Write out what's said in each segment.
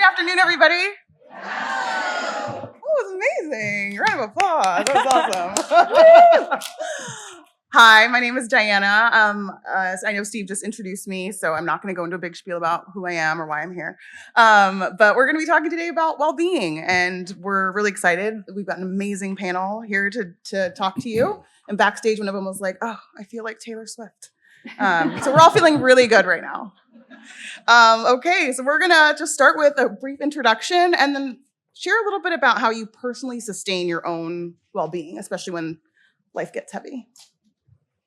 afternoon, everybody. That was amazing. Round of applause. That was awesome. Hi, my name is Diana. I know Steve just introduced me, so I'm not going to go into a big spiel about who I am or why I'm here. But we're going to be talking today about well-being, and we're really excited. We've got an amazing panel here to talk to you. And backstage, one of them was like, "Oh, I feel like Taylor Swift." So we're all feeling really good right now. Okay, so we're gonna just start with a brief introduction and then share a little bit about how you personally sustain your own well-being, especially when life gets heavy.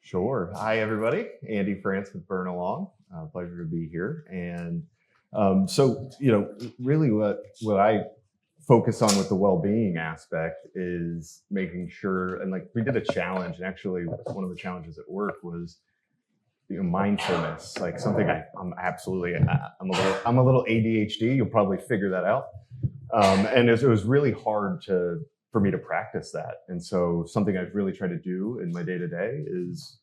Sure. Hi, everybody. Andy France with Burn Along. Pleasure to be here. And really what I focus on with the well-being aspect is making sure, and like we did a challenge, and actually one of the challenges at work was mindfulness, like something I'm a little ADHD. You'll probably figure that out. And it was really hard for me to practice that. And so something I've really tried to do in my day to day is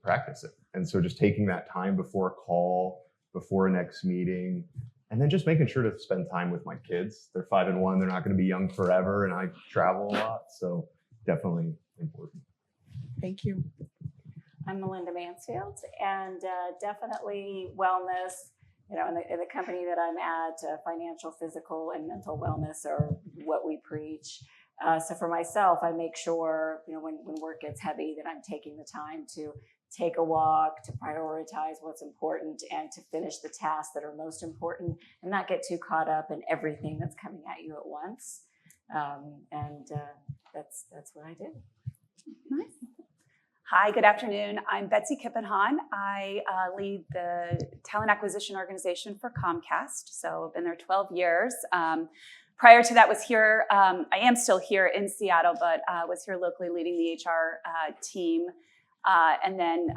practice it. And so just taking that time before a call, before a next meeting, and then just making sure to spend time with my kids. They're 5 and 1. They're not going to be young forever, and I travel a lot, so definitely important. Thank you. I'm Melinda Mansfield, and definitely wellness, in the company that I'm at, financial, physical, and mental wellness are what we preach. So for myself, I make sure, when work gets heavy, that I'm taking the time to take a walk, to prioritize what's important, and to finish the tasks that are most important, and not get too caught up in everything that's coming at you at once. That's what I do. Nice. Hi, good afternoon. I'm Betsy Kippenhan. I lead the talent acquisition organization for Comcast. So I've been there 12 years. Prior to that was here, I am still here in Seattle, but was here locally leading the HR team. And then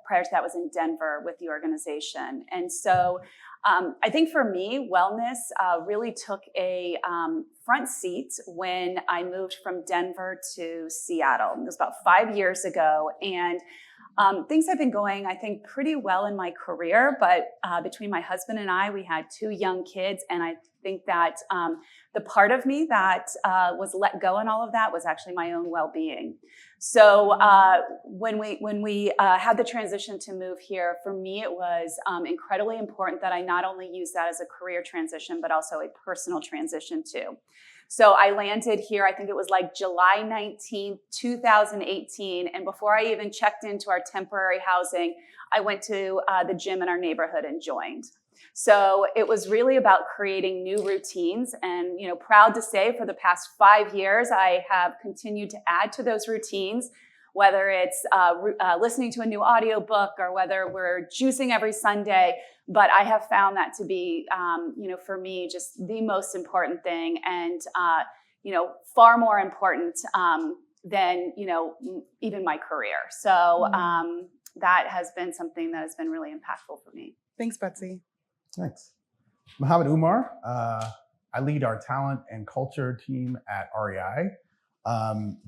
prior to that was in Denver with the organization. And so I think for me, wellness really took a front seat when I moved from Denver to Seattle. It was about 5 years ago. And things have been going, I think, pretty well in my career. But between my husband and I, we had 2 young kids. And I think that the part of me that was let go in all of that was actually my own well-being. So when we had the transition to move here, for me, it was incredibly important that I not only use that as a career transition, but also a personal transition too. So I landed here, I think it was like July 19th, 2018. And before I even checked into our temporary housing, I went to the gym in our neighborhood and joined. So it was really about creating new routines, and proud to say for the past 5 years, I have continued to add to those routines, whether it's listening to a new audiobook or whether we're juicing every Sunday. But I have found that to be, for me, just the most important thing, and far more important than even my career. So that has been something that has been really impactful for me. Thanks, Betsy. Thanks. Mohammed Umar. I lead our talent and culture team at REI.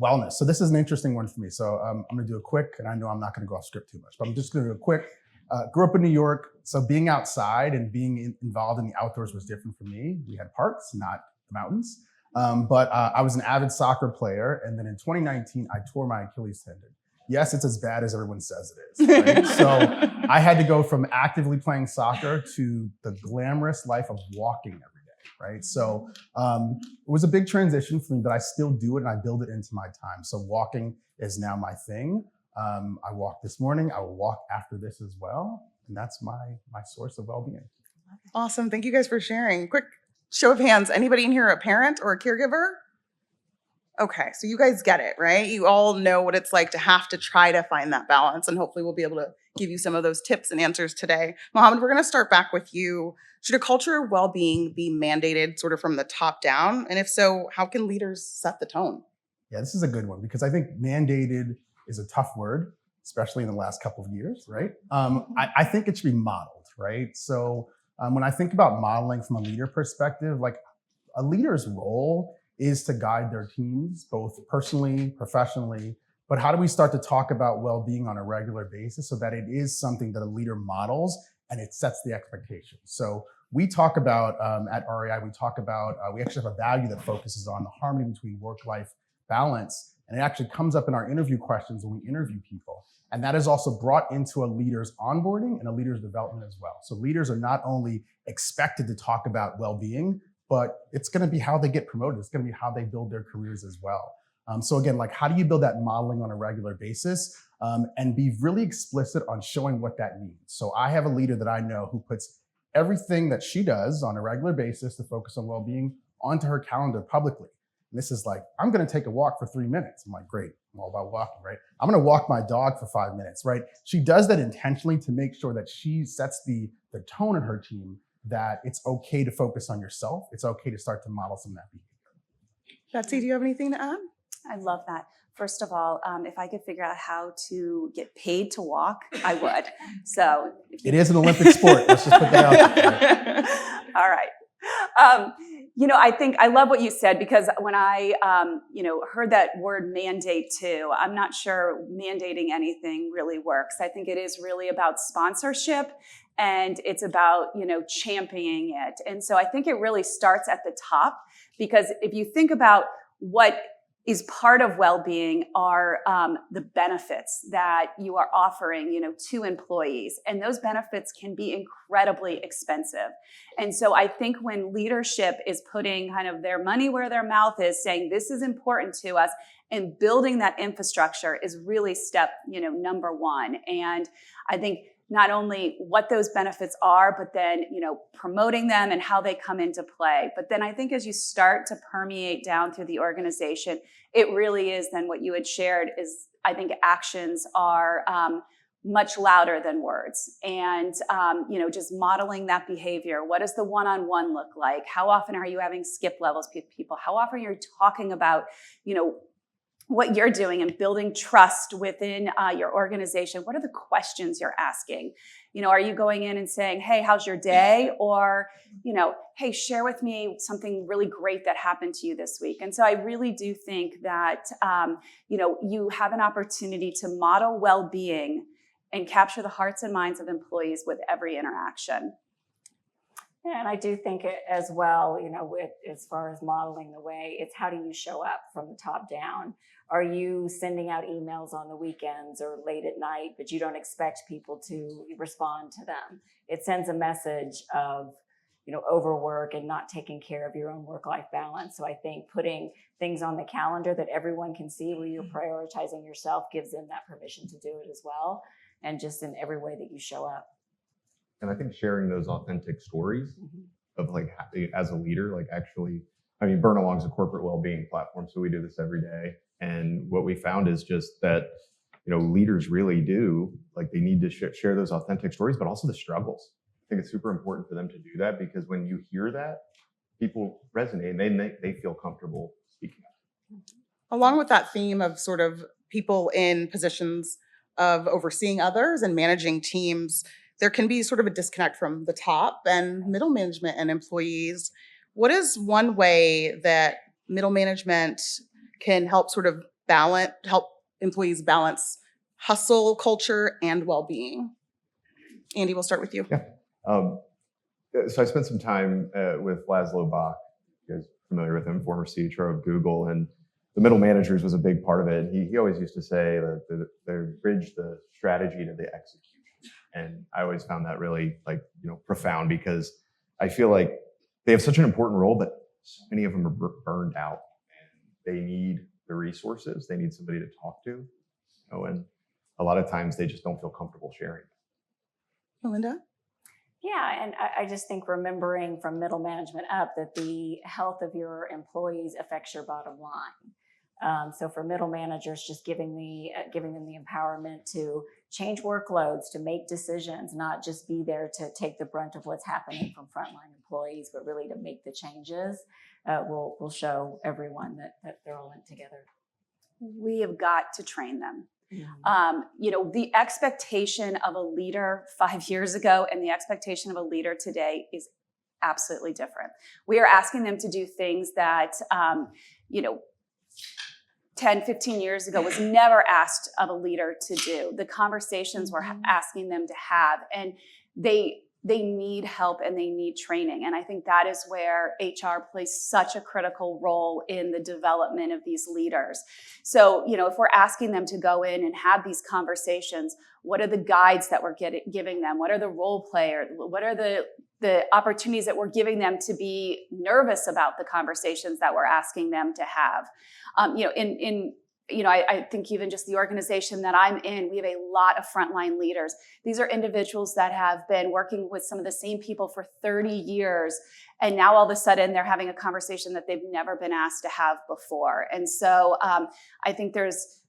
Wellness. So this is an interesting one for me. So I'm going to do a quick, and I know I'm not going to go off script too much, but I'm just going to do a quick. Grew up in New York, so being outside and being involved in the outdoors was different for me. We had parks, not the mountains. But I was an avid soccer player, and then in 2019, I tore my Achilles tendon. Yes, it's as bad as everyone says it is, right? So I had to go from actively playing soccer to the glamorous life of walking every day, right? So it was a big transition for me, but I still do it and I build it into my time. So walking is now my thing. I walked this morning, I will walk after this as well. And that's my source of well-being. Awesome. Thank you guys for sharing. Quick show of hands. Anybody in here a parent or a caregiver? Okay, so you guys get it, right? You all know what it's like to have to try to find that balance, and hopefully we'll be able to give you some of those tips and answers today. Mohammed, we're gonna start back with you. Should a culture of well-being be mandated sort of from the top down? And if so, how can leaders set the tone? Yeah, this is a good one because I think mandated is a tough word, especially in the last couple of years, right? I think it should be modeled, right? So when I think about modeling from a leader perspective, like a leader's role is to guide their teams, both personally, professionally, but how do we start to talk about well-being on a regular basis so that it is something that a leader models and it sets the expectations? So we talk about at REI, we actually have a value that focuses on the harmony between work-life balance. And it actually comes up in our interview questions when we interview people. And that is also brought into a leader's onboarding and a leader's development as well. So leaders are not only expected to talk about well-being, but it's going to be how they get promoted. It's going to be how they build their careers as well. So again, like, how do you build that modeling on a regular basis and be really explicit on showing what that means? So I have a leader that I know who puts everything that she does on a regular basis to focus on well-being onto her calendar publicly. And this is like, I'm going to take a walk for 3 minutes. I'm like, great, I'm all about walking, right? I'm going to walk my dog for 5 minutes, right? She does that intentionally to make sure that she sets the tone in her team that it's okay to focus on yourself. It's okay to start to model some of that behavior. Betsy, do you have anything to add? I love that. First of all, if I could figure out how to get paid to walk, I would. So it is an Olympic sport. Let's just put that out there. All right. I think I love what you said, because when I, heard that word mandate too, I'm not sure mandating anything really works. I think it is really about sponsorship, and it's about, championing it. And so I think it really starts at the top, because if you think about what is part of well-being are the benefits that you are offering, to employees. And those benefits can be incredibly expensive. And so I think when leadership is putting kind of their money where their mouth is, saying this is important to us, and building that infrastructure is really step, number one. And I think not only what those benefits are, but then, promoting them and how they come into play. But then I think as you start to permeate down through the organization, it really is then what you had shared is, I think actions are much louder than words. And, just modeling that behavior. What does the one-on-one look like? How often are you having skip levels with people? How often are you talking about, what you're doing and building trust within your organization? What are the questions you're asking? Are you going in and saying, hey, how's your day? Or, hey, share with me something really great that happened to you this week. And so I really do think that, you have an opportunity to model well-being and capture the hearts and minds of employees with every interaction. Yeah, and I do think it as well, as far as modeling the way, it's how do you show up from the top down? Are you sending out emails on the weekends or late at night, but you don't expect people to respond to them? It sends a message of, overwork and not taking care of your own work-life balance. So I think putting things on the calendar that everyone can see where you're prioritizing yourself gives them that permission to do it as well, and just in every way that you show up. And I think sharing those authentic stories of as a leader, Burn Along is a corporate well-being platform. So we do this every day. And what we found is just that, leaders really do, they need to share those authentic stories, but also the struggles. I think it's super important for them to do that, because when you hear that, people resonate and they feel comfortable speaking up. Along with that theme of sort of people in positions of overseeing others and managing teams, there can be sort of a disconnect from the top and middle management and employees. What is one way that middle management can help sort of help employees balance hustle culture and well-being? Andy, we'll start with you. Yeah. So I spent some time with Laszlo Bock. You guys familiar with him, former CHRO of Google, and the middle managers was a big part of it. He always used to say that they bridge the strategy to the execution. And I always found that really profound, because I feel like they have such an important role, but so many of them are burned out, and they need the resources. They need somebody to talk to, and a lot of times they just don't feel comfortable sharing. Melinda? Yeah, and I just think remembering from middle management up that the health of your employees affects your bottom line. So for middle managers, just giving them the empowerment to change workloads, to make decisions, not just be there to take the brunt of what's happening from frontline employees, but really to make the changes, will show everyone that they're all in together. We have got to train them. The expectation of a leader 5 years ago and the expectation of a leader today is absolutely different. We are asking them to do things that, 10, 15 years ago was never asked of a leader to do. The conversations we're asking them to have, and they they need help and they need training. And I think that is where HR plays such a critical role in the development of these leaders. So, if we're asking them to go in and have these conversations, what are the guides that we're giving them? What are the role players? What are the opportunities that we're giving them to be nervous about the conversations that we're asking them to have? I think even just the organization that I'm in, we have a lot of frontline leaders. These are individuals that have been working with some of the same people for 30 years. And now all of a sudden they're having a conversation that they've never been asked to have before. And so I think there's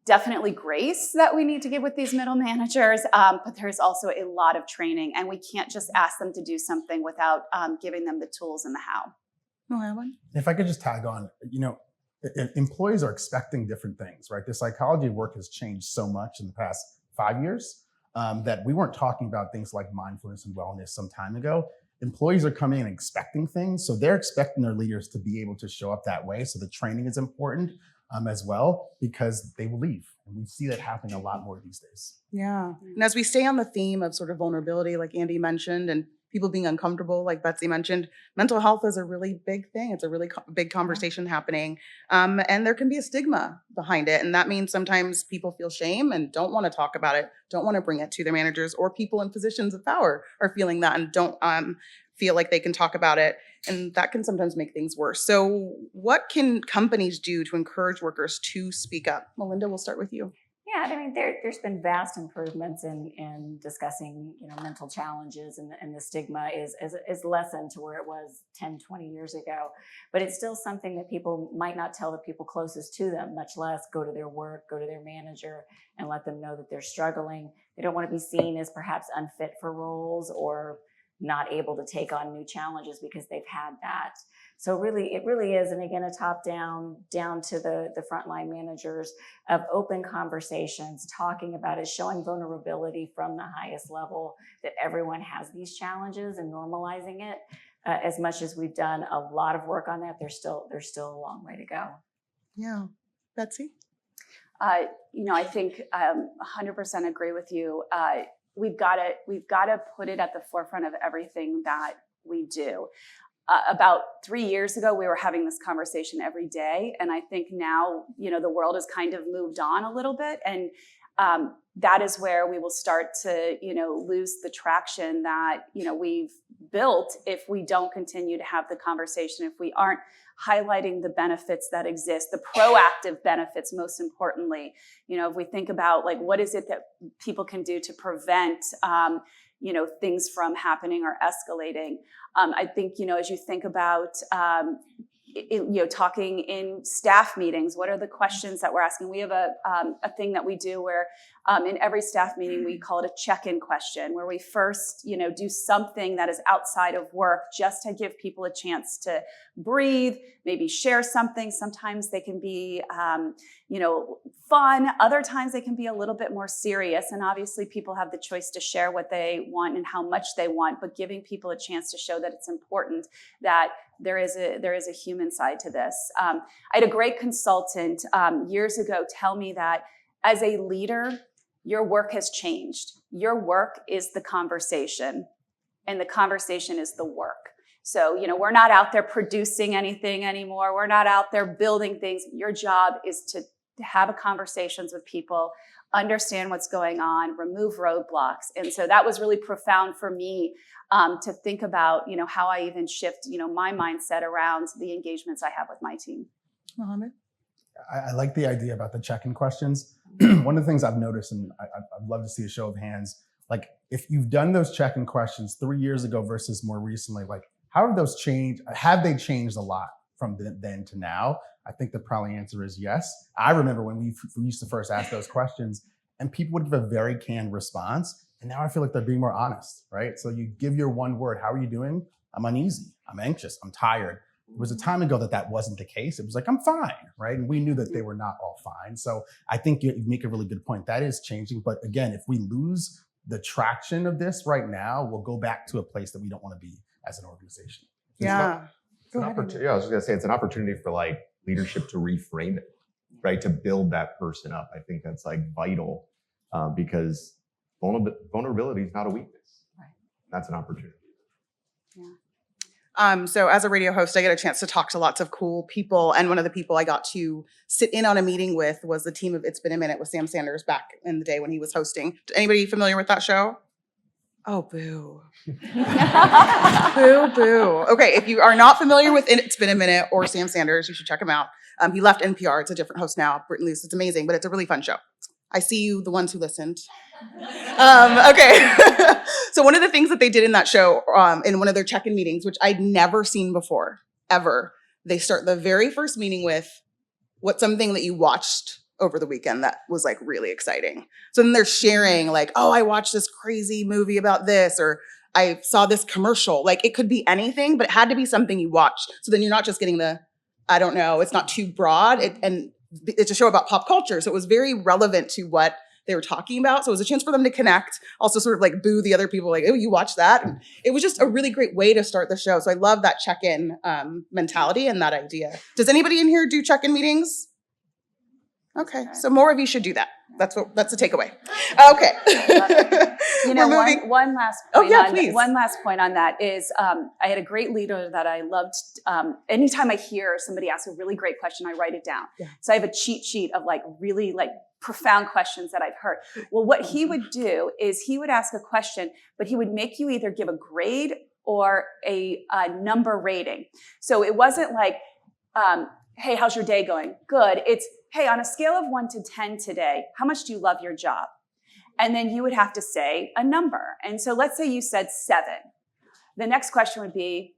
definitely grace that we need to give with these middle managers, but there's also a lot of training. And we can't just ask them to do something without giving them the tools and the how. If I could just tag on, employees are expecting different things, right? The psychology of work has changed so much in the past 5 years that we weren't talking about things like mindfulness and wellness some time ago. Employees are coming in expecting things. So they're expecting their leaders to be able to show up that way. So the training is important as well, because they will leave. And we see that happening a lot more these days. Yeah. And as we stay on the theme of sort of vulnerability, like Andy mentioned, and people being uncomfortable, like Betsy mentioned, mental health is a really big thing. It's a really big conversation happening. And there can be a stigma behind it. And that means sometimes people feel shame and don't want to talk about it, don't want to bring it to their managers, or people in positions of power are feeling that and don't feel like they can talk about it. And that can sometimes make things worse. So what can companies do to encourage workers to speak up? Melinda, we'll start with you. Yeah, I mean, there's been vast improvements in discussing, mental challenges, and the stigma is lessened to where it was 10, 20 years ago. But it's still something that people might not tell the people closest to them, much less go to their work, go to their manager, and let them know that they're struggling. They don't want to be seen as perhaps unfit for roles or not able to take on new challenges because they've had that. So it really is, and again, a top down to the frontline managers of open conversations, talking about it, showing vulnerability from the highest level, that everyone has these challenges, and normalizing it. As much as we've done a lot of work on that, there's still a long way to go. Yeah. Betsy? I think 100% agree with you. We've got to put it at the forefront of everything that we do. About 3 years ago, we were having this conversation every day. And I think now, the world has kind of moved on a little bit. And that is where we will start to, lose the traction that, we've built if we don't continue to have the conversation, if we aren't highlighting the benefits that exist, the proactive benefits, most importantly. If we think about what is it that people can do to prevent things from happening or escalating. I think, as you think about, talking in staff meetings, what are the questions that we're asking? We have a thing that we do where in every staff meeting, we call it a check-in question, where we first, do something that is outside of work just to give people a chance to breathe, maybe share something. Sometimes they can be, fun. Other times they can be a little bit more serious. And obviously people have the choice to share what they want and how much they want, but giving people a chance to show that it's important, that there is a human side to this. I had a great consultant years ago tell me that as a leader, your work has changed. Your work is the conversation, and the conversation is the work. So, we're not out there producing anything anymore. We're not out there building things. Your job is to have conversations with people, understand what's going on, remove roadblocks. And so that was really profound for me to think about, how I even shift, my mindset around the engagements I have with my team. Mohammed? I like the idea about the check-in questions. One of the things I've noticed, and I'd love to see a show of hands, if you've done those check-in questions 3 years ago versus more recently, how have those changed? Have they changed a lot from then to now? I think the probably answer is yes. I remember when we used to first ask those questions and people would give a very canned response. And now I feel like they're being more honest, right? So you give your one word, how are you doing? I'm uneasy, I'm anxious, I'm tired. It was a time ago that wasn't the case. It was I'm fine, right? And we knew that they were not all fine. So I think you make a really good point. That is changing. But again, if we lose the traction of this right now, we'll go back to a place that we don't want to be as an organization. Yeah. I was just going to say, it's an opportunity for leadership to reframe it, right? To build that person up. I think that's vital because vulnerability is not a weakness. Right. That's an opportunity. So as a radio host, I get a chance to talk to lots of cool people. And one of the people I got to sit in on a meeting with was the team of It's Been a Minute with Sam Sanders back in the day when he was hosting. Anybody familiar with that show? Oh, boo. Boo, boo. Okay, if you are not familiar with It's Been a Minute or Sam Sanders, you should check him out. He left NPR. It's a different host now, Brittany Luce. It's amazing, but it's a really fun show. I see you, the ones who listened. Okay. So one of the things that they did in that show, in one of their check-in meetings, which I'd never seen before, ever, they start the very first meeting with what's something that you watched over the weekend that was like really exciting. So then they're sharing like, oh, I watched this crazy movie about this, or I saw this commercial. Like it could be anything, but it had to be something you watched. So then you're not just getting the, I don't know, it's not too broad. And it's a show about pop culture. So it was very relevant to what they were talking about. So it was a chance for them to connect, also sort of like boo the other people like, oh, you watched that? And it was just a really great way to start the show. So I love that check-in mentality and that idea. Does anybody in here do check-in meetings? Okay, so more of you should do that. That's a takeaway. Okay. One last point. Oh yeah, please. One last point on that is I had a great leader that I loved. Anytime I hear somebody ask a really great question, I write it down. Yeah. So I have a cheat sheet of like really like profound questions that I've heard. Well, what he would do is he would ask a question, but he would make you either give a grade or a number rating. So it wasn't like, hey, how's your day going? Good. It's, hey, on a scale of 1 to 10 today, how much do you love your job? And then you would have to say a number. And so let's say you said 7. The next question would be,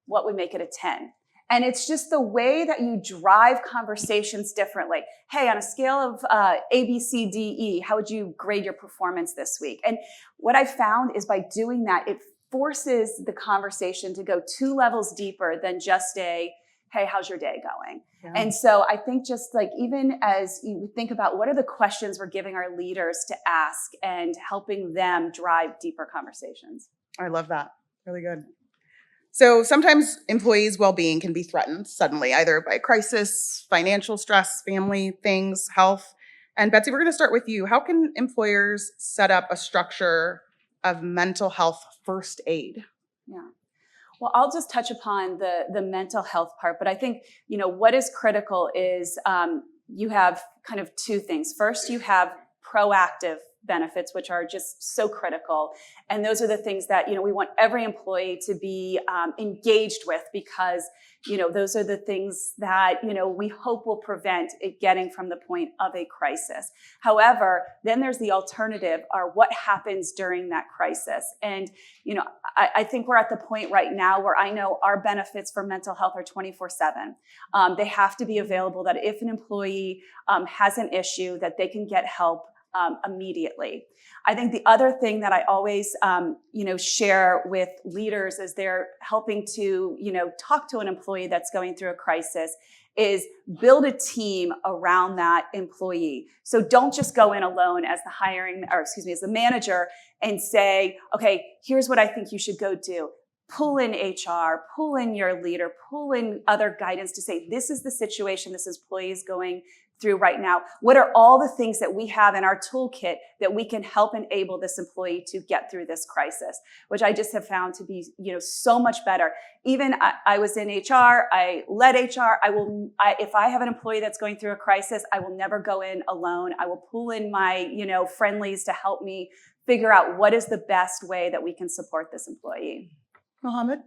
what would make it a 10? And it's just the way that you drive conversations differently. Hey, on a scale of A, B, C, D, E, how would you grade your performance this week? And what I found is by doing that, it forces the conversation to go 2 levels deeper than just a, hey, how's your day going? Yeah. And so I think just like, even as you think about what are the questions we're giving our leaders to ask and helping them drive deeper conversations. I love that. Really good. So sometimes employees' well-being can be threatened suddenly, either by crisis, financial stress, family things, health. And Betsy, we're going to start with you. How can employers set up a structure of mental health first aid? Yeah. Well, I'll just touch upon the mental health part, but I think, what is critical is you have kind of 2 things. First, you have proactive benefits, which are just so critical. And those are the things that, we want every employee to be engaged with, because, those are the things that, we hope will prevent it getting from the point of a crisis. However, then there's the alternative, or what happens during that crisis. And, I think we're at the point right now where I know our benefits for mental health are 24/7. They have to be available, that if an employee has an issue, that they can get help immediately. I think the other thing that I always, share with leaders as they're helping to, talk to an employee that's going through a crisis, is build a team around that employee. So don't just go in alone as as the manager and say, okay, here's what I think you should go do. Pull in HR, pull in your leader, pull in other guidance to say, this is the situation this employee is going through right now. What are all the things that we have in our toolkit that we can help enable this employee to get through this crisis, which I just have found to be, so much better. Even I was in HR, I led HR. If I have an employee that's going through a crisis, I will never go in alone. I will pull in my, friendlies to help me figure out what is the best way that we can support this employee. Mohammed?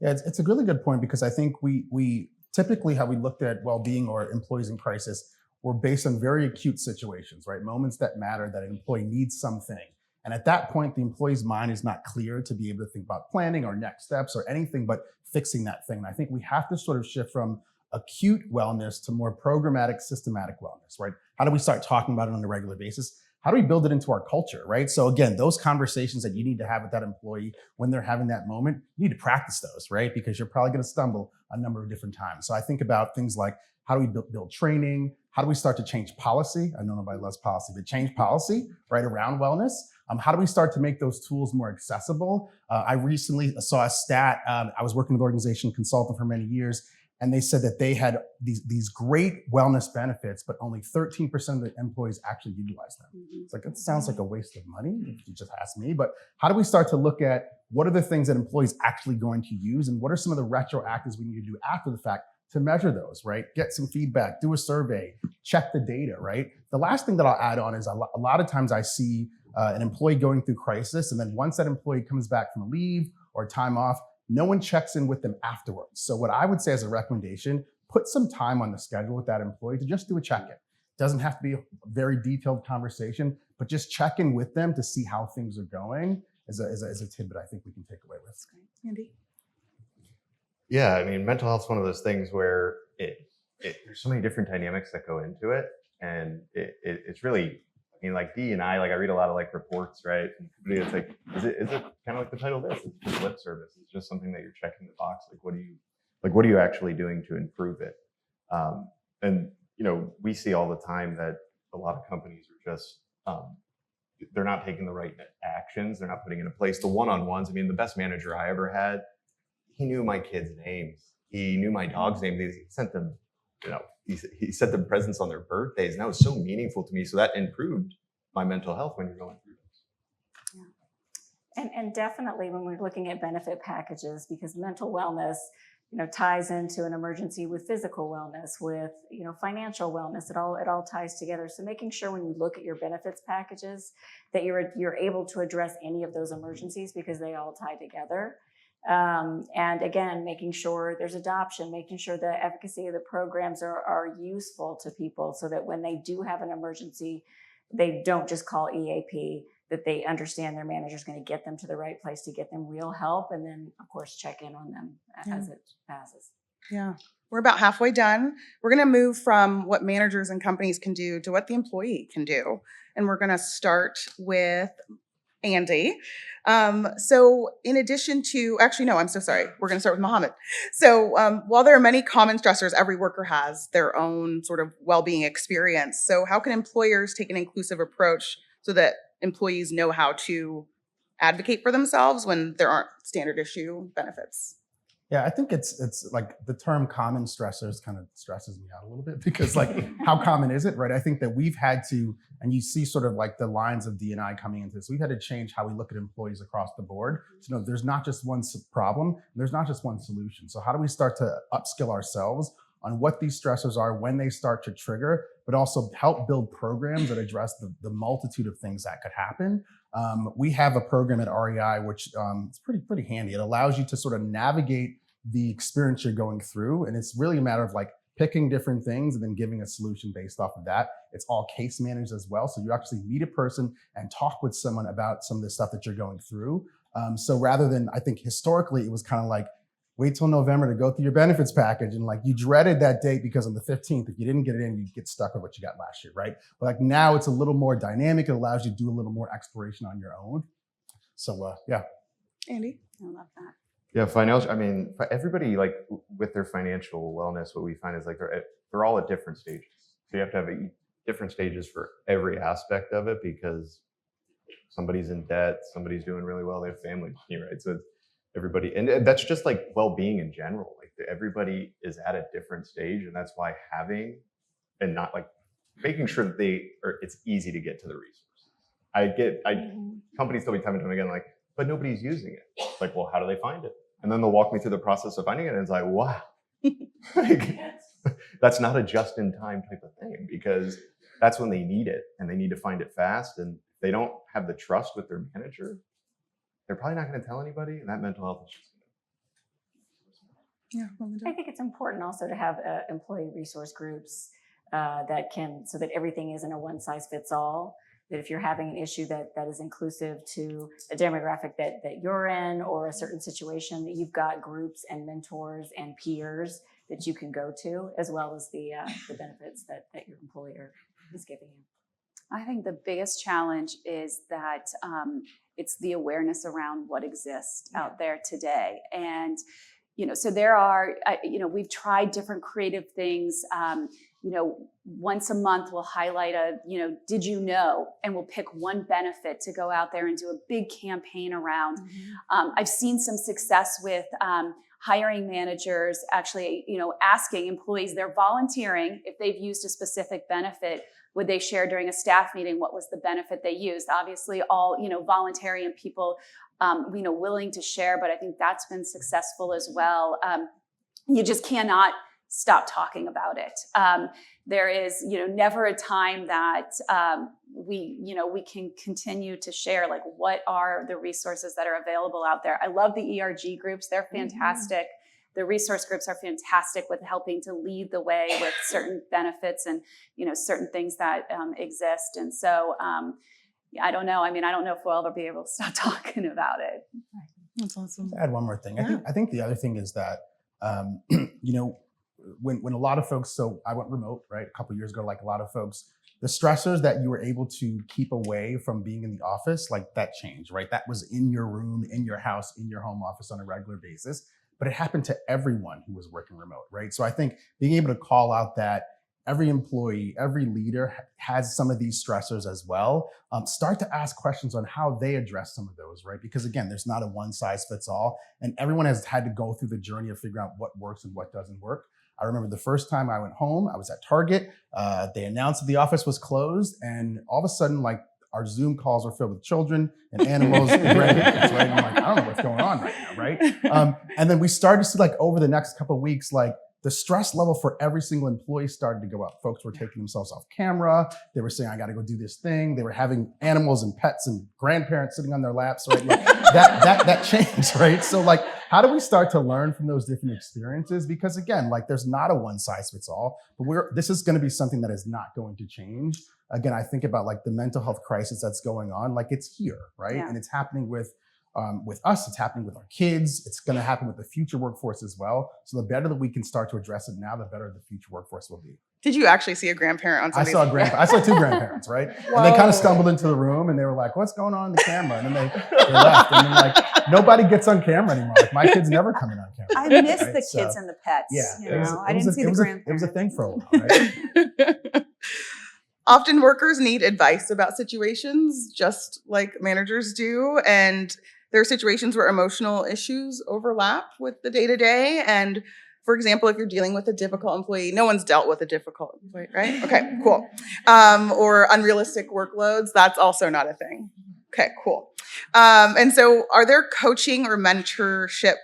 Yeah, it's a really good point, because I think we typically how we looked at well-being or employees in crisis were based on very acute situations, right? Moments that matter, that an employee needs something. And at that point, the employee's mind is not clear to be able to think about planning or next steps or anything but fixing that thing. And I think we have to sort of shift from acute wellness to more programmatic, systematic wellness, right? How do we start talking about it on a regular basis? How do we build it into our culture, right? So again, those conversations that you need to have with that employee when they're having that moment, you need to practice those, right? Because you're probably going to stumble a number of different times. So I think about things like, how do we build training? How do we start to change policy? I know nobody loves policy, but change policy right around wellness. How do we start to make those tools more accessible? I recently saw a stat. I was working with an organization, consultant for many years, and they said that they had these great wellness benefits, but only 13% of the employees actually utilize them. It's like, it sounds like a waste of money, if you just ask me. But how do we start to look at what are the things that employees actually going to use, and what are some of the retroactives we need to do after the fact to measure those, right? Get some feedback, do a survey, check the data, right? The last thing that I'll add on is a lot of times I see an employee going through crisis, and then once that employee comes back from leave or time off, no one checks in with them afterwards. So what I would say as a recommendation, put some time on the schedule with that employee to just do a check-in. Doesn't have to be a very detailed conversation, but just check in with them to see how things are going as a tidbit I think we can take away with. Andy? Yeah, I mean, mental health is one of those things where there's so many different dynamics that go into it, and it's really, I mean, like D&I, like I read a lot of like reports, right? And it's like, is it kind of like the title of this? It's just lip service. It's just something that you're checking the box. Like, what are you actually doing to improve it? And we see all the time that a lot of companies are just they're not taking the right actions. They're not putting into place the one-on-ones. I mean, the best manager I ever had, he knew my kids' names. He knew my dog's name. He sent them, he sent them presents on their birthdays, and that was so meaningful to me. So that improved my mental health when you're going through this. Yeah. And definitely when we're looking at benefit packages, because mental wellness, ties into an emergency with physical wellness, with, financial wellness. It all ties together. So making sure when you look at your benefits packages that you're able to address any of those emergencies, because they all tie together. And again, making sure there's adoption, making sure the efficacy of the programs are useful to people, so that when they do have an emergency, they don't just call EAP, that they understand their manager is going to get them to the right place to get them real help. And then, of course, check in on them as it passes. Yeah. We're about halfway done. We're going to move from what managers and companies can do to what the employee can do. And we're going to start with Andy. So in addition to, actually, no, I'm so sorry. We're going to start with Mohammed. So while there are many common stressors, every worker has their own sort of well-being experience. So how can employers take an inclusive approach so that employees know how to advocate for themselves when there aren't standard issue benefits? Yeah, I think it's like the term common stressors kind of stresses me out a little bit, because like, how common is it, right? I think that we've had to, and you see sort of like the lines of D&I coming into this, we've had to change how we look at employees across the board. So there's not just one problem, there's not just one solution. So how do we start to upskill ourselves on what these stressors are, when they start to trigger, but also help build programs that address the multitude of things that could happen. We have a program at REI, which is pretty handy. It allows you to sort of navigate the experience you're going through. And it's really a matter of like picking different things and then giving a solution based off of that. It's all case managed as well. So you actually meet a person and talk with someone about some of the stuff that you're going through. So rather than, I think historically, it was kind of like, wait till November to go through your benefits package. And like, you dreaded that date because on the 15th, if you didn't get it in, you'd get stuck with what you got last year, right? But like now it's a little more dynamic. It allows you to do a little more exploration on your own. So yeah. Andy? I love that. Yeah, financial. I mean, everybody, like with their financial wellness, what we find is like they're all at different stages. So you have to have different stages for every aspect of it, because somebody's in debt, somebody's doing really well, they have family, right? So it's everybody, and that's just like well-being in general. Like everybody is at a different stage, and that's why having and not like making sure that it's easy to get to the resources. Companies tell me time and time again, like, but nobody's using it. Like, well, how do they find it? And then they'll walk me through the process of finding it, and it's like, wow, like, that's not a just-in-time type of thing, because that's when they need it, and they need to find it fast. And if they don't have the trust with their manager, they're probably not going to tell anybody, and that mental health is just Yeah, Melinda? I think it's important also to have employee resource groups so that everything isn't a one-size-fits-all. That if you're having an issue that is inclusive to a demographic that you're in, or a certain situation, that you've got groups and mentors and peers that you can go to, as well as the benefits that your employer is giving you. I think the biggest challenge is that it's the awareness around what exists out there today. And So there are, we've tried different creative things. Once a month we'll highlight did you know? And we'll pick one benefit to go out there and do a big campaign around. I've seen some success with hiring managers actually, asking employees, they're volunteering if they've used a specific benefit. Would they share during a staff meeting what was the benefit they used? Obviously, all voluntary and people, willing to share. But I think that's been successful as well. You just cannot stop talking about it. There is, never a time that we can continue to share like what are the resources that are available out there. I love the ERG groups; they're fantastic. The resource groups are fantastic with helping to lead the way with certain benefits and certain things that exist. And so I don't know. I don't know if we'll ever be able to stop talking about it. That's awesome. To add one more thing, Yeah. I think the other thing is that when a lot of folks, so I went remote, right, a couple of years ago, like a lot of folks, the stressors that you were able to keep away from being in the office, like that changed, right? That was in your room, in your house, in your home office on a regular basis. But it happened to everyone who was working remote, right? So I think being able to call out that every employee, every leader has some of these stressors as well. Start to ask questions on how they address some of those, right? Because again, there's not a one size fits all, and everyone has had to go through the journey of figuring out what works and what doesn't work. I remember the first time I went home, I was at Target. They announced that the office was closed, and all of a sudden, like, our Zoom calls were filled with children and animals and grandkids, right? And I'm like, I don't know what's going on right now, right? And then we started to see, like, over the next couple of weeks, like, the stress level for every single employee started to go up. Folks were taking themselves off camera. They were saying, I got to go do this thing. They were having animals and pets and grandparents sitting on their laps, right? Like, that changed, right? So, like, how do we start to learn from those different experiences? Because again, like, there's not a one size fits all, but this is going to be something that is not going to change. Again, I think about like the mental health crisis that's going on, like it's here, right? Yeah. And it's happening with us, it's happening with our kids, it's going to happen with the future workforce as well. So the better that we can start to address it now, the better the future workforce will be. Did you actually see a grandparent on I Sunday? saw two grandparents, right? And they kind of stumbled into the room and they were like, what's going on in the camera? And then they left. And then, like, nobody gets on camera anymore. Like, my kids never come in on camera. I miss right? the kids and the pets. Yeah. I didn't see the grandparents. It was a thing for a while, right? Often workers need advice about situations, just like managers do. And there are situations where emotional issues overlap with the day-to-day. And for example, if you're dealing with a difficult employee, no one's dealt with a difficult employee, right? Okay, cool. Or unrealistic workloads, that's also not a thing. Okay, cool. And so are there coaching or mentorship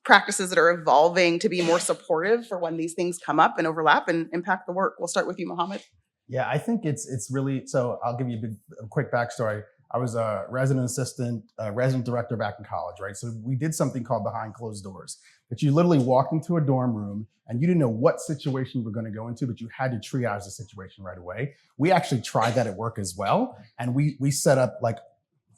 practices that are evolving to be more supportive for when these things come up and overlap and impact the work? We'll start with you, Mohammed. Yeah, I think it's really, so I'll give you a quick backstory. I was a resident assistant, resident director back in college, right? So we did something called behind closed doors, that you literally walked into a dorm room and you didn't know what situation you were going to go into, but you had to triage the situation right away. We actually tried that at work as well. And we set up like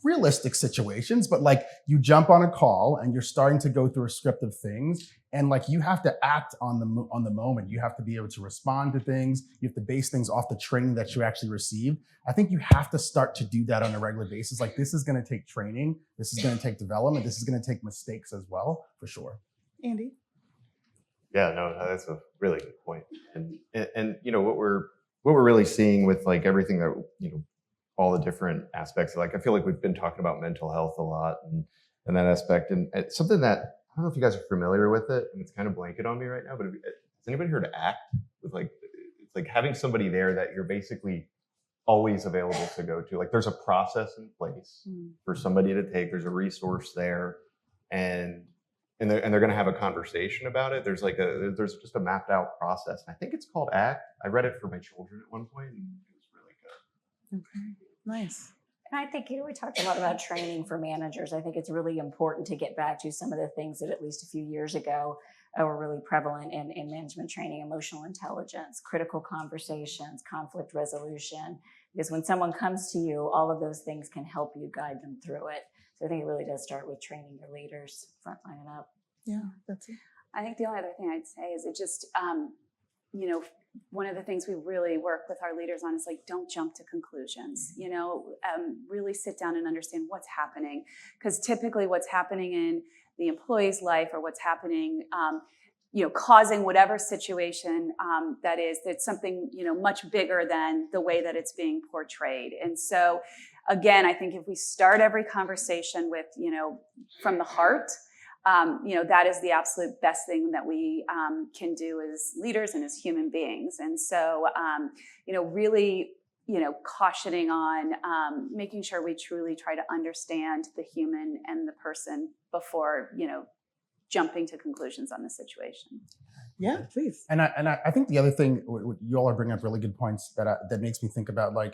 realistic situations, but like you jump on a call and you're starting to go through a script of things. And like you have to act on the moment. You have to be able to respond to things. You have to base things off the training that you actually received. I think you have to start to do that on a regular basis. Like, this is going to take training. This is going to take development. This is going to take mistakes as well, for sure. Andy? Yeah, no, that's a really good point. And you know what we're really seeing with like everything that all the different aspects. Like, I feel like we've been talking about mental health a lot and that aspect, and it's something that I don't know if you guys are familiar with it, and it's kind of blanket on me right now. But has anybody heard of ACT? With like, it's like having somebody there that you're basically always available to go to. Like, there's a process in place for somebody to take. There's a resource there, and they're going to have a conversation about it. There's there's just a mapped out process. And I think it's called ACT. I read it for my children at one point, and it was really good. Okay, nice. And I think, we talked a lot about training for managers. I think it's really important to get back to some of the things that at least a few years ago were really prevalent in management training: emotional intelligence, critical conversations, conflict resolution. Because when someone comes to you, all of those things can help you guide them through it. So I think it really does start with training your leaders, frontline and up. Yeah, that's it. I think the only other thing I'd say is it just, one of the things we really work with our leaders on is like, don't jump to conclusions, really sit down and understand what's happening. Because typically what's happening in the employee's life or what's happening, causing whatever situation that is. It's something, much bigger than the way that it's being portrayed. And so, again, I think if we start every conversation with, from the heart, that is the absolute best thing that we can do as leaders and as human beings. And so, really, cautioning on making sure we truly try to understand the human and the person before, jumping to conclusions on the situation. Yeah, please. And I think the other thing, you all are bringing up really good points that makes me think about, like,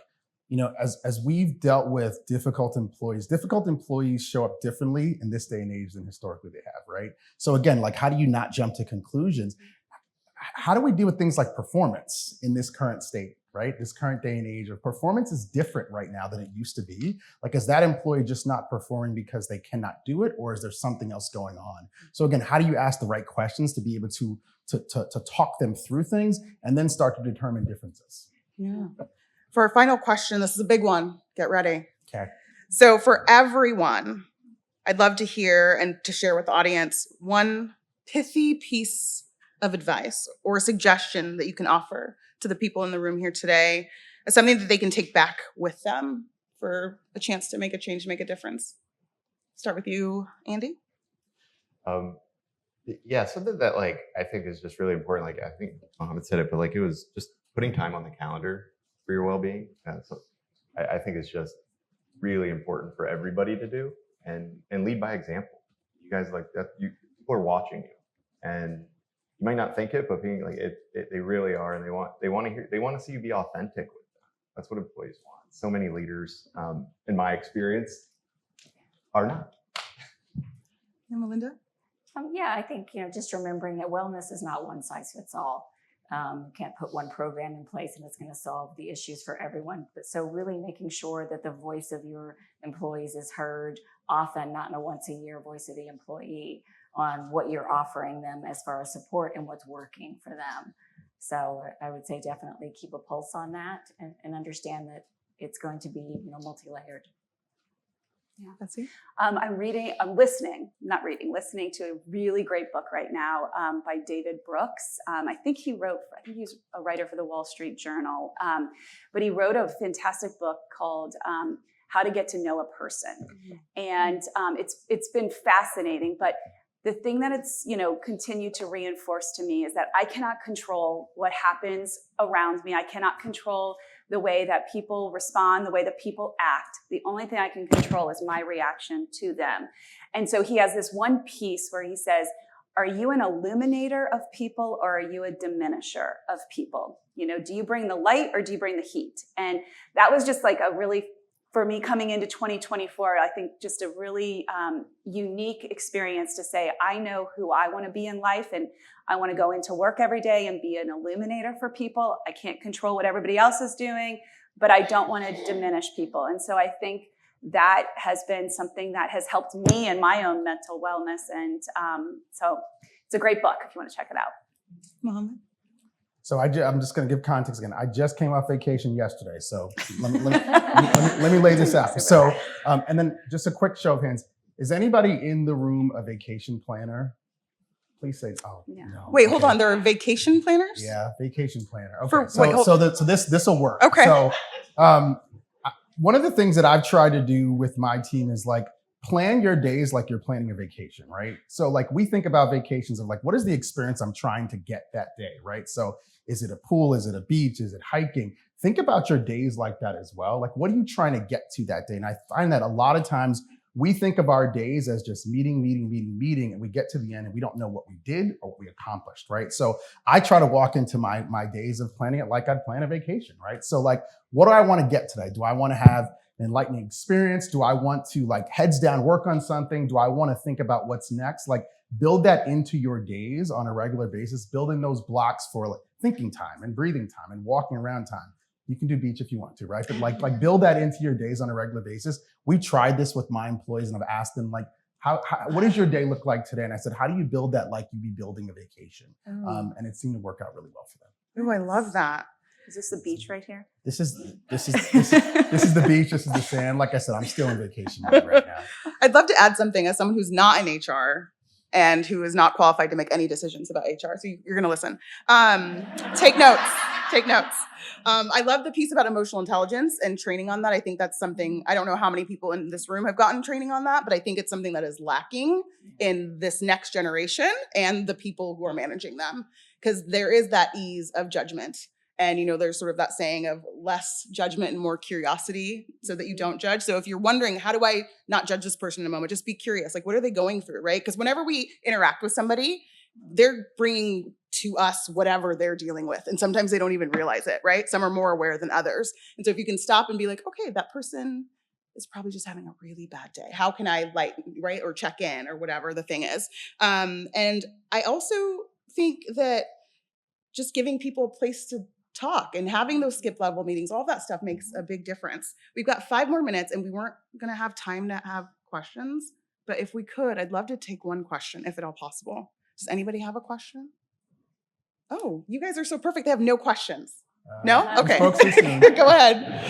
as we've dealt with difficult employees show up differently in this day and age than historically they have, right? So again, like, how do you not jump to conclusions? How do we deal with things like performance in this current state, right? This current day and age of performance is different right now than it used to be. Like, is that employee just not performing because they cannot do it, or is there something else going on? So again, how do you ask the right questions to be able to talk them through things and then start to determine differences? Yeah. For our final question, this is a big one. Get ready. Okay. So for everyone, I'd love to hear and to share with the audience one pithy piece of advice or a suggestion that you can offer to the people in the room here today as something that they can take back with them for a chance to make a change, make a difference. Start with you, Andy. Yeah, something that, like, I think is just really important. Like, I think Mohammed said it, but like, it was just putting time on the calendar for your well-being. So I think it's just really important for everybody to do, and lead by example. You guys, like, that, people are watching you, and you might not think it, but being like they really are, and they want to see you be authentic with them. That's what employees want. So many leaders, in my experience, are not. Yeah, Melinda? I think, just remembering that wellness is not one size fits all. Can't put one program in place and it's going to solve the issues for everyone. But so really making sure that the voice of your employees is heard often, not in a once a year voice of the employee, on what you're offering them as far as support and what's working for them. So I would say definitely keep a pulse on that and understand that it's going to be, multi-layered. Yeah. Betsy? Listening to a really great book right now by David Brooks. I think he's a writer for the Wall Street Journal, but he wrote a fantastic book called How to Get to Know a Person. And it's been fascinating, but the thing that it's, continued to reinforce to me is that I cannot control what happens around me. I cannot control the way that people respond, the way that people act. The only thing I can control is my reaction to them. And so he has this one piece where he says, are you an illuminator of people or are you a diminisher of people? Do you bring the light or do you bring the heat? And that was just like a really, for me coming into 2024, I think just a really unique experience to say, I know who I want to be in life and I want to go into work every day and be an illuminator for people. I can't control what everybody else is doing, but I don't want to diminish people. And so I think that has been something that has helped me in my own mental wellness. And so it's a great book if you want to check it out. Mohammed? So I'm just going to give context again. I just came off vacation yesterday, so let me lay this out. So, and then just a quick show of hands. Is anybody in the room a vacation planner? Please say, oh, yeah. No. Wait, hold on. There are vacation planners? Yeah, vacation planner. Okay, so this will work. Okay. So, one of the things that I've tried to do with my team is like plan your days like you're planning a vacation, right? So like we think about vacations of like, what is the experience I'm trying to get that day, right? So is it a pool? Is it a beach? Is it hiking? Think about your days like that as well. Like, what are you trying to get to that day? And I find that a lot of times we think of our days as just meeting, and we get to the end and we don't know what we did or what we accomplished, right? So I try to walk into my days of planning it like I'd plan a vacation, right? So like, what do I want to get today? Do I want to have an enlightening experience? Do I want to like heads down work on something? Do I want to think about what's next? Like build that into your days on a regular basis, build in those blocks for like thinking time and breathing time and walking around time. You can do beach if you want to, right? But like build that into your days on a regular basis. We tried this with my employees and I've asked them like, what does your day look like today? And I said, how do you build that like you'd be building a vacation? And it seemed to work out really well for them. Oh, I love that. Is this the beach right here? This is the beach. This is the sand. Like I said, I'm still in vacation mode right now. I'd love to add something as someone who's not in HR and who is not qualified to make any decisions about HR. So you're going to listen. Take notes. Take notes. I love the piece about emotional intelligence and training on that. I think that's something, I don't know how many people in this room have gotten training on that, but I think it's something that is lacking in this next generation and the people who are managing them, because there is that ease of judgment. And, you know, there's sort of that saying of less judgment and more curiosity so that you don't judge. So if you're wondering, how do I not judge this person in a moment? Just be curious. Like, what are they going through, right? Because whenever we interact with somebody, they're bringing to us whatever they're dealing with. And sometimes they don't even realize it, right? Some are more aware than others. And so if you can stop and be like, okay, that person is probably just having a really bad day. How can I lighten, right? Or check in or whatever the thing is. And I also think that just giving people a place to talk and having those skip level meetings, all that stuff makes a big difference. We've got 5 more minutes and we weren't going to have time to have questions, but if we could, I'd love to take one question if at all possible. Does anybody have a question? Oh, you guys are so perfect. They have no questions. No? Okay. Go ahead.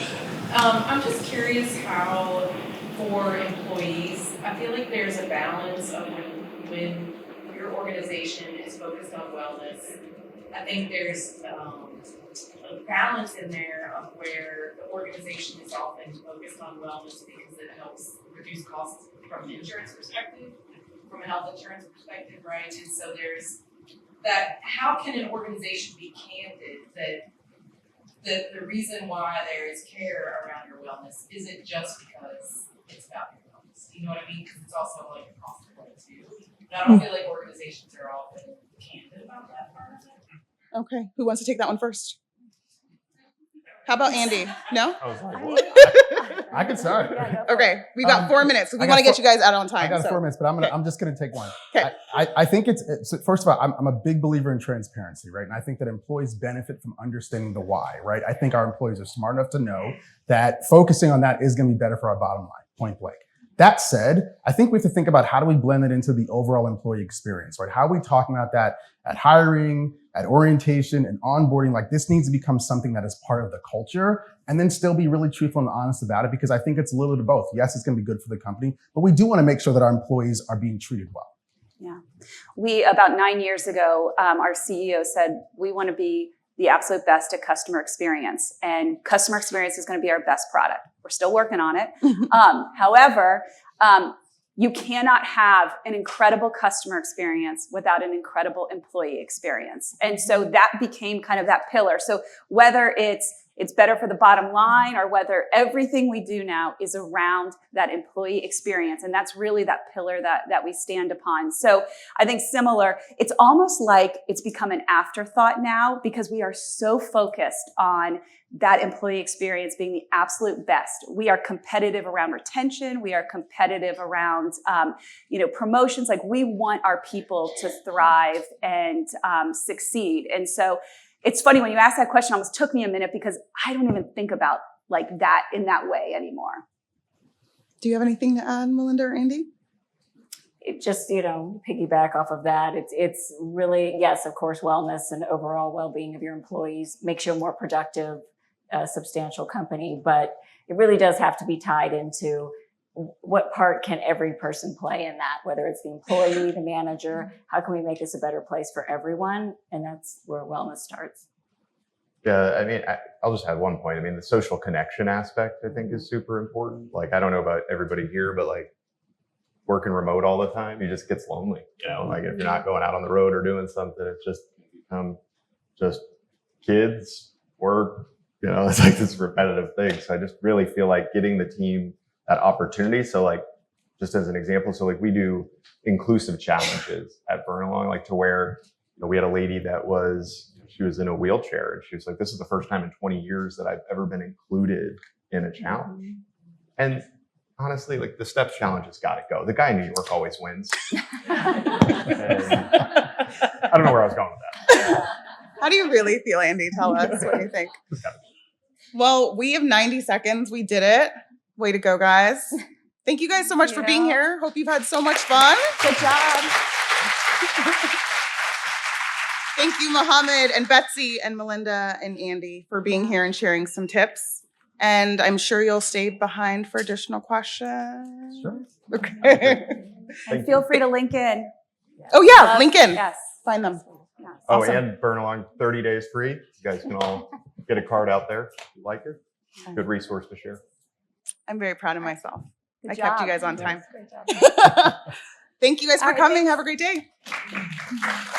I'm just curious how, for employees, I feel like there's a balance of when your organization is focused on wellness. I think there's a balance in there of where the organization is often focused on wellness because it helps reduce costs from an insurance perspective, from a health insurance perspective, right? And so there's that, how can an organization be candid that the reason why there is care around your wellness isn't just because it's about your wellness? You know what I mean? Because it's also like a cost of it too. But I don't feel like organizations are often candid about that part of it. Okay. Who wants to take that one first? How about Andy? No? I was like, what? I can start. Okay. We've got 4 minutes. So we want to get you guys out on time. I got 4 minutes, but I'm just going to take one. Okay. I think it's first of all, I'm a big believer in transparency, right? And I think that employees benefit from understanding the why, right? I think our employees are smart enough to know that focusing on that is going to be better for our bottom line, point blank. That said, I think we have to think about how do we blend it into the overall employee experience, right? How are we talking about that at hiring, at orientation and onboarding? Like, this needs to become something that is part of the culture, and then still be really truthful and honest about it, because I think it's a little bit of both. Yes, it's going to be good for the company, but we do want to make sure that our employees are being treated well. Yeah. We, about 9 years ago, our CEO said, we want to be the absolute best at customer experience, and customer experience is going to be our best product. We're still working on it. However, you cannot have an incredible customer experience without an incredible employee experience. And so that became kind of that pillar. So whether it's better for the bottom line or whether everything we do now is around that employee experience. And that's really that pillar that we stand upon. So I think similar, it's almost like it's become an afterthought now because we are so focused on that employee experience being the absolute best. We are competitive around retention. We are competitive around, promotions. Like, we want our people to thrive and succeed. And so it's funny, when you asked that question, it almost took me a minute because I don't even think about like that in that way anymore. Do you have anything to add, Melinda or Andy? It just, piggyback off of that. It's really, yes, of course, wellness and overall well-being of your employees makes you a more productive, substantial company, but it really does have to be tied into what part can every person play in that, whether it's the employee, the manager, how can we make this a better place for everyone? And that's where wellness starts. Yeah, I mean, I'll just add one point. I mean, the social connection aspect, I think, is super important. Like, I don't know about everybody here, but like, working remote all the time, it just gets lonely. Like, if you're not going out on the road or doing something, it's just just kids, work, it's like this repetitive thing. So I just really feel like getting the team that opportunity. So like, just as an example, so like we do inclusive challenges at Burnalong, like to where, we had a lady that she was in a wheelchair, and she was like, this is the first time in 20 years that I've ever been included in a challenge. And honestly, like, the steps challenge has got to go. The guy in New York always wins. I don't know where I was going with that. How do you really feel, Andy? Tell us what you think. Well, we have 90 seconds. We did it. Way to go, guys. Thank you guys so much for being here. Hope you've had so much fun. Good job. Thank you, Mohammed and Betsy and Melinda and Andy for being here and sharing some tips. And I'm sure you'll stay behind for additional questions. Sure. Okay. And feel free to link in. Oh yeah, LinkedIn. Yes. Find them. Yes. Oh, Awesome. and burn along 30 days free. You guys can all get a card out there if you like it. Good resource to share. I'm very proud of myself. Good I kept you job. guys on time. Great job. Thank you guys All for right, coming. thanks. Have a great day.